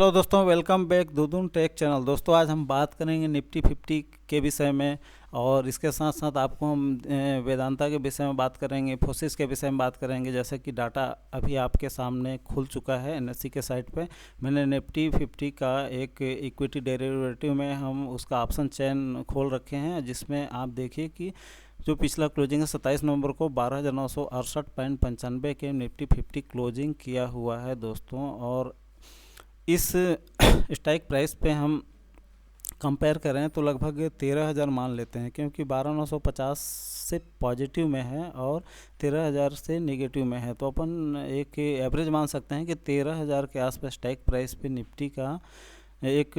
Hello दोस्तों, welcome back दुदुन take channel. दोस्तों आज हम बात करेंगे निफ्टी 50 के विषय में, और इसके साथ साथ आपको हम वेदांता के विषय में बात करेंगे, इन्फोसिस के विषय में बात करेंगे। जैसे कि डाटा अभी आपके सामने खुल चुका है एनएससी के साइट पे। मैंने निफ्टी 50 का एक इक्विटी डेरिवेटिव में हम उसका ऑप्शन चेन खोल रखे हैं, जिसमें आप देखिए कि जो पिछला क्लोजिंग है 27 नवंबर को 12,968.95 के निफ्टी 50 क्लोजिंग किया हुआ है दोस्तों। और इस स्ट्राइक प्राइस पे हम कंपेयर करें तो लगभग 13,000 मान लेते हैं, क्योंकि 12,950 से पॉजिटिव में है और 13,000 से नेगेटिव में है। तो अपन एक एवरेज मान सकते हैं कि 13,000 के आसपास स्ट्राइक प्राइस पे निफ्टी का एक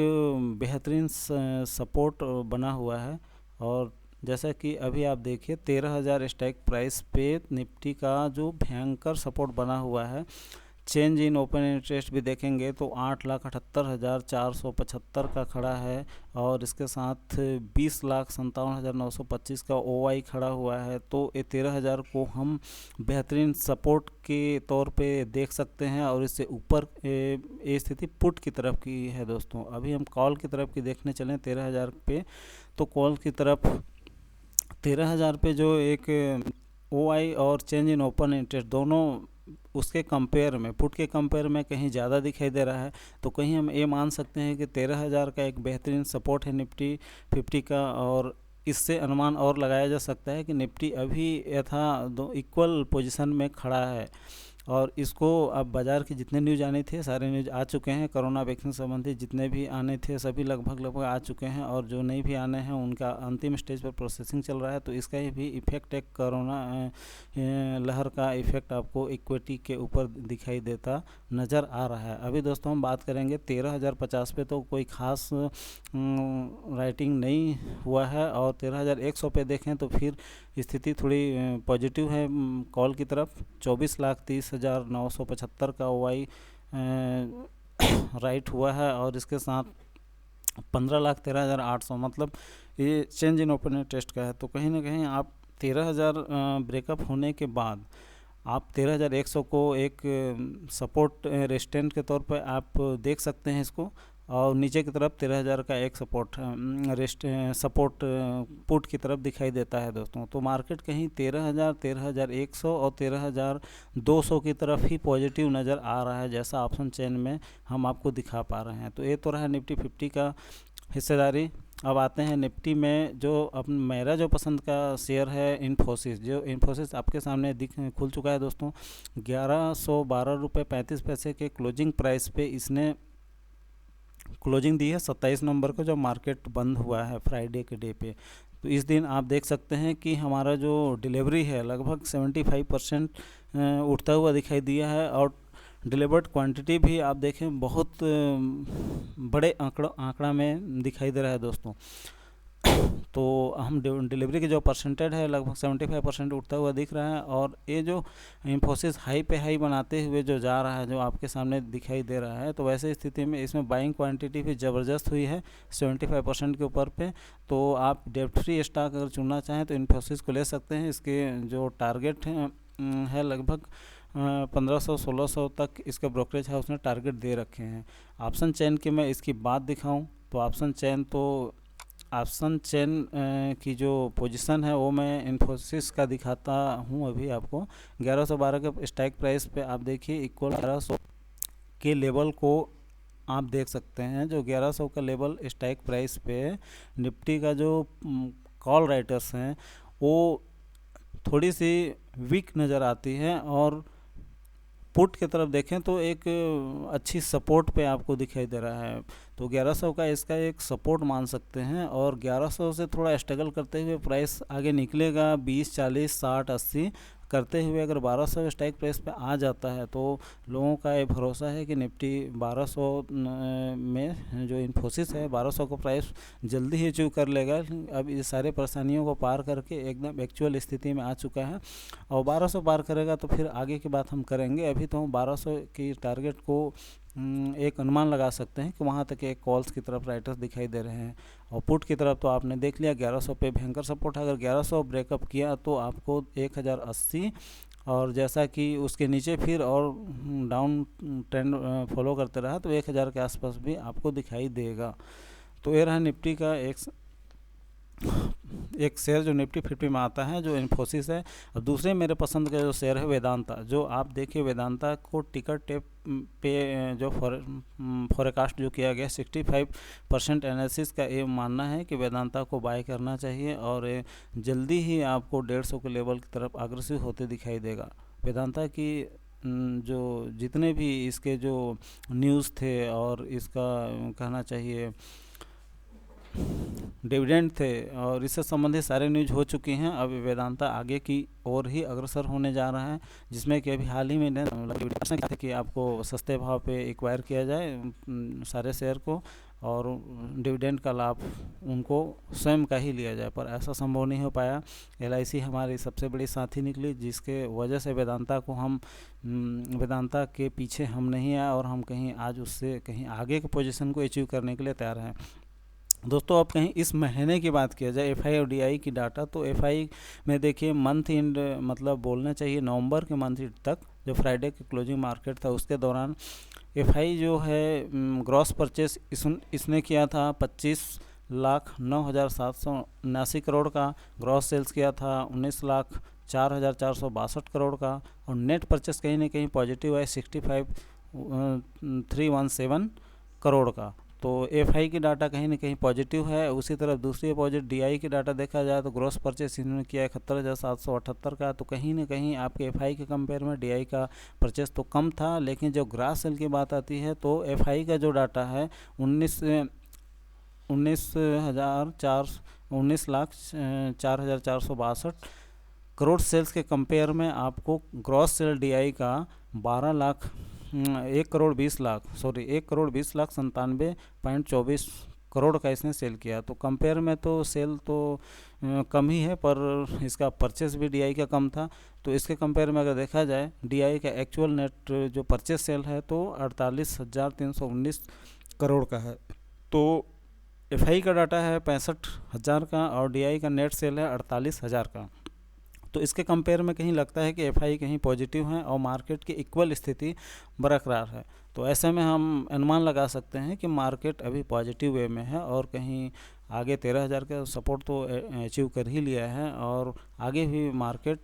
बेहतरीन सपोर्ट बना हुआ है। और जैसा कि अभी आप देखिए 13,000 स्ट्राइक प्राइस पे निफ्टी का जो भयंकर सपोर्ट बना हुआ है। चेंज इन ओपन इंटरेस्ट भी देखेंगे तो 8,78,475 का खड़ा है, और इसके साथ 20,57,925 का ओआई खड़ा हुआ है। तो ये 13,000 को हम बेहतरीन सपोर्ट के तौर पे देख सकते हैं, और इससे ऊपर ये स्थिति पुट की तरफ की है दोस्तों। अभी हम कॉल की तरफ की देखने चलें 13,000 पे, तो कॉल की तरफ 13,000 पे जो एक ओआई और चेंज इन ओपन इंटरेस्ट दोनों उसके कंपेयर में, पुट के कंपेयर में कहीं ज़्यादा दिखाई दे रहा है। तो कहीं हम ये मान सकते हैं कि 13,000 का एक बेहतरीन सपोर्ट है निफ्टी 50 का। और इससे अनुमान और लगाया जा सकता है कि निफ्टी अभी यथा दो इक्वल पोजीशन में खड़ा है। और इसको अब बाज़ार के जितने न्यूज़ आने थे सारे न्यूज़ आ चुके हैं। कोरोना वैक्सीन संबंधी जितने भी आने थे सभी लगभग आ चुके हैं, और जो नहीं भी आने हैं उनका अंतिम स्टेज पर प्रोसेसिंग चल रहा है। तो इसका भी इफेक्ट एक कोरोना लहर का इफेक्ट आपको इक्विटी के ऊपर दिखाई देता नज़र आ रहा है। अभी दोस्तों हम बात करेंगे 13,050 पे, तो कोई ख़ास राइटिंग नहीं हुआ है। और 13,100 पे देखें तो फिर स्थिति थोड़ी पॉजिटिव है कॉल की तरफ। 24,30,975 का ओआई राइट हुआ है, और इसके साथ 15,13,800 मतलब ये चेंज इन ओपन इंटरेस्ट का है। तो कहीं ना कहीं आप 13,000 ब्रेकअप होने के बाद आप 13,100 को एक सपोर्ट रेजिस्टेंट के तौर पर आप देख सकते हैं इसको। और नीचे की तरफ 13,000 का एक सपोर्ट पुट की तरफ दिखाई देता है दोस्तों। तो मार्केट कहीं 13,000, 13,100 और 13,200 की तरफ ही पॉजिटिव नज़र आ रहा है, जैसा ऑप्शन चेन में हम आपको दिखा पा रहे हैं। तो ये तो रहा निफ्टी 50 का हिस्सेदारी। अब आते हैं निफ्टी में जो मेरा जो पसंद का शेयर है इन्फोसिस। जो इन्फोसिस आपके सामने खुल चुका है दोस्तों। 1112 रुपये 35 पैसे के क्लोजिंग प्राइस पे इसने क्लोजिंग दी है 27 नवंबर को, जब मार्केट बंद हुआ है फ्राइडे के डे पे। तो इस दिन आप देख सकते हैं कि हमारा जो डिलीवरी है लगभग 75% उठता हुआ दिखाई दिया है। और डिलीवर्ड क्वांटिटी भी आप देखें बहुत बड़े आंकड़ा में दिखाई दे रहा है दोस्तों। तो हम डिलीवरी की जो परसेंटेज है लगभग 75% उठता हुआ दिख रहा है। और ये जो इन्फोसिस हाई पे हाई बनाते हुए जो जा रहा है, जो आपके सामने दिखाई दे रहा है, तो वैसे स्थिति में इसमें बाइंग क्वांटिटी भी ज़बरदस्त हुई है 75% के ऊपर पे। तो आप डेप्ट फ्री स्टॉक अगर चुनना चाहें तो इन्फोसिस को ले सकते हैं। इसके जो टारगेट है लगभग 1500-1600 तक इसका ब्रोकरेज हाउस ने टारगेट दे रखे हैं। ऑप्शन चेन की मैं इसकी बात दिखाऊं तो ऑप्शन चेन की जो पोजीशन है वो मैं इन्फोसिस का दिखाता हूँ अभी आपको। 1112 के स्ट्राइक प्राइस पे आप देखिए इक्वल 1100 के लेवल को आप देख सकते हैं। जो 1100 का लेवल स्ट्राइक प्राइस पे निफ्टी का जो कॉल राइटर्स हैं वो थोड़ी सी वीक नज़र आती है। और पुट की तरफ देखें तो एक अच्छी सपोर्ट पे आपको दिखाई दे रहा है। तो 1100 का इसका एक सपोर्ट मान सकते हैं। और 1100 से थोड़ा स्ट्रगल करते हुए प्राइस आगे निकलेगा 20, 40, 60, 80 करते हुए अगर 1200 स्ट्राइक प्राइस पे आ जाता है तो लोगों का ये भरोसा है कि निफ्टी 1200 में जो इन्फोसिस है 1200 को प्राइस जल्दी ही अचीव कर लेगा। अब ये सारे परेशानियों को पार करके एकदम एक्चुअल स्थिति में आ चुका है, और 1200 पार करेगा तो फिर आगे की बात हम करेंगे। अभी तो हम 1200 की टारगेट को एक अनुमान लगा सकते हैं कि वहाँ तक एक कॉल्स की तरफ राइटर्स दिखाई दे रहे हैं। और पुट की तरफ तो आपने देख लिया 1100 पे भयंकर सपोर्ट है। अगर 1100 ब्रेकअप किया तो आपको 1080 और जैसा कि उसके नीचे फिर और डाउन ट्रेंड फॉलो करते रहा तो 1000 के आसपास भी आपको दिखाई देगा। तो ये रहा निफ्टी का एक शेयर जो निफ्टी 50 में आता है, जो इन्फोसिस है। और दूसरे मेरे पसंद का जो शेयर है वेदांता, जो आप देखिए वेदांता को टिकर टेप पे जो फॉरकास्ट जो किया गया 65% एनालिसिस का ये मानना है कि वेदांता को बाय करना चाहिए और जल्दी ही आपको 150 के लेवल की तरफ अग्रसर होते दिखाई देगा। वेदांता की जो जितने भी इसके जो न्यूज़ थे और इसका कहना चाहिए डिविडेंड थे और इससे संबंधित सारे न्यूज हो चुकी हैं। अब वेदांता आगे की ओर ही अग्रसर होने जा रहा है, जिसमें कि अभी हाल ही में थे कि आपको सस्ते भाव पे एक्वायर किया जाए सारे शेयर को और डिविडेंड का लाभ उनको स्वयं का ही लिया जाए, पर ऐसा संभव नहीं हो पाया। LIC हमारी सबसे बड़ी साथी निकली, जिसके वजह से वेदांता को हम वेदांता के पीछे हम नहीं आए और हम कहीं आज उससे कहीं आगे के पोजीशन को अचीव करने के लिए तैयार हैं। दोस्तों अब कहीं इस महीने की बात किया जाए FI और DI की डाटा, तो FI में देखिए मंथ एंड मतलब बोलना चाहिए नवंबर के मंथ एंड तक जो फ्राइडे के क्लोजिंग मार्केट था उसके दौरान FI जो है ग्रॉस परचेस इसने किया था 25,09,779 करोड़ का। ग्रॉस सेल्स किया था 19,04,462 करोड़ का और नेट परचेस कहीं ना कहीं पॉजिटिव है 65,317 करोड़ का। तो FI की डाटा कहीं ना कहीं पॉजिटिव है। उसी तरफ दूसरी अपोजिट DI की डाटा देखा जाए तो ग्रॉस परचेस इन्होंने किया 71,778 का, तो कहीं ना कहीं आपके FI के कंपेयर में DI का परचेस तो कम था। लेकिन जो ग्रॉस सेल की बात आती है तो FI का जो डाटा है 19,04,462 करोड़ सेल्स के कंपेयर में आपको ग्रॉस सेल DI का 1,20,97,24 करोड़ का इसने सेल किया। तो कंपेयर में तो सेल तो कम ही है, पर इसका परचेस भी DI का कम था। तो इसके कंपेयर में अगर देखा जाए DI का एक्चुअल नेट जो परचेस सेल है तो 48,319 करोड़ का है। तो FI का डाटा है 65,000 का और DI का नेट सेल है 48,000 का। तो इसके कंपेयर में कहीं लगता है कि FI कहीं पॉजिटिव है और मार्केट की इक्वल स्थिति बरकरार है। तो ऐसे में हम अनुमान लगा सकते हैं कि मार्केट अभी पॉजिटिव वे में है और कहीं आगे 13,000 का सपोर्ट तो अचीव कर ही लिया है और आगे भी मार्केट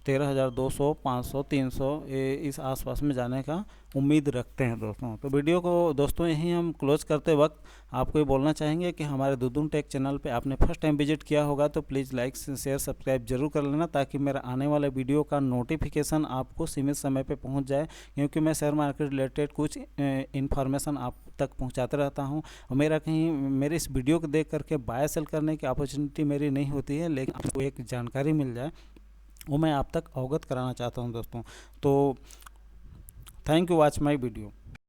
13,200, 500, 300 इस आसपास में जाने का उम्मीद रखते हैं दोस्तों। तो वीडियो को दोस्तों यहीं हम क्लोज करते वक्त आपको ये बोलना चाहेंगे कि हमारे दुदुन टेक चैनल पे आपने फर्स्ट टाइम विजिट किया होगा तो प्लीज़ लाइक शेयर सब्सक्राइब जरूर कर लेना, ताकि मेरा आने वाले वीडियो का नोटिफिकेशन आपको सीमित समय पे पहुंच जाए, क्योंकि मैं शेयर मार्केट रिलेटेड कुछ इन्फॉर्मेशन आप तक पहुंचाते रहता हूं और मेरे इस वीडियो को देख करके बाय सेल करने की अपॉर्चुनिटी मेरी नहीं होती है, लेकिन आपको एक जानकारी मिल जाए वो मैं आप तक अवगत कराना चाहता हूं दोस्तों। तो thank you watch my video.